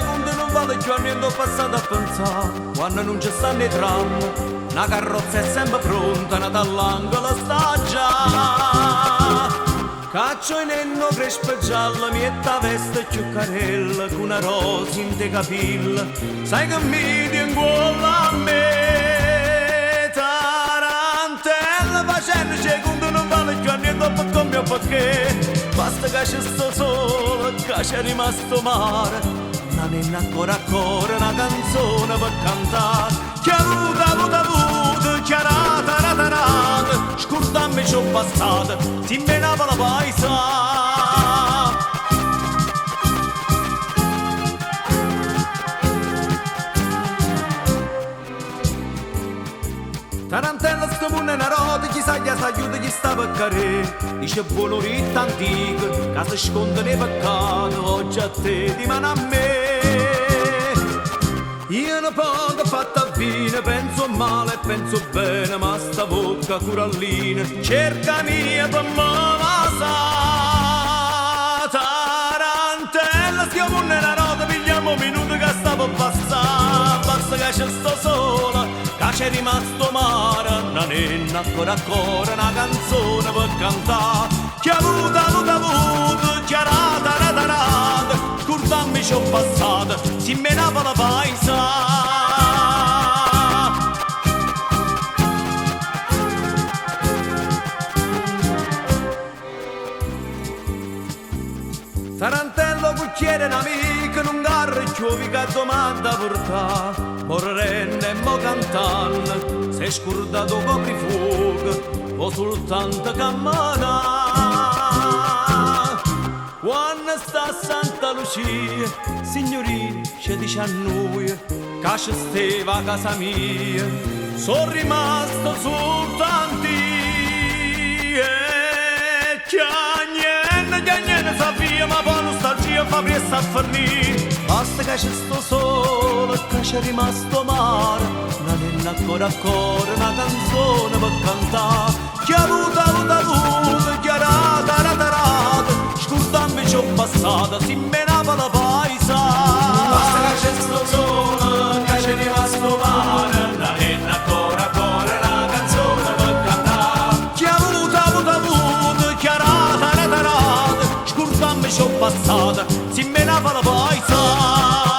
secondi non vale più a niente, ho passato a pensare, quando non ci stanno i tram, una carrozza è sempre pronta, nata all'angolo sta già. Caccio in enno crespo giallo, mietta veste ciuccarella, con una rosa in te capille, sai che mi tieni a me. Tarantella facendo secondo non vale più a niente, per come o perché, basta che c'è sto sole, che c'è rimasto mare, non è ancora una canzone per cantare, che avuta, chiarata, ratarata, scordammi c'ho passata, si menava la paesa. Tarantella sto punne una rota, chissà chi aiuta chi sta per carre, dice buono ritto antico, che si sconda nei peccati, oggi a te di mano a me. Io ne poco fatta vino, penso male e penso bene, ma sta bocca curallina, cerca mia per me la sa. Tarantella stiamo punne una rota, pigliamo un minuto che sta per passare, basta che c'è sto sole, che c'è rimasto mare, non è ancora una canzone per cantare, che avuta, chiarata, ratarata, scordammi c'ho passata, si menava la paesa. Tarantello cucchiere un amico, non garra giovi che domanda porta, morrenne e mo cantanno, sei scordato coprifuoco, o soltanto cammana. Quando sta a Santa Lucia, signorina, ci dice a noi, che ci steva a casa mia, sono rimasto soltanto io, che niente sa via, ma poi nostalgia fa presto a finire, basta che c'è sto sole, che c'è rimasto mare, non è ancora una canzone per cantare, che avuta, chiarata, ratarata, scordammi c'ho passata, si menava la paesa. Basta che c'è sto sole, che c'è rimasto mare, non è ancora una canzone per cantare, che avuta, chiarata, ratarata, scordammi c'ho passata, si menava la paesa.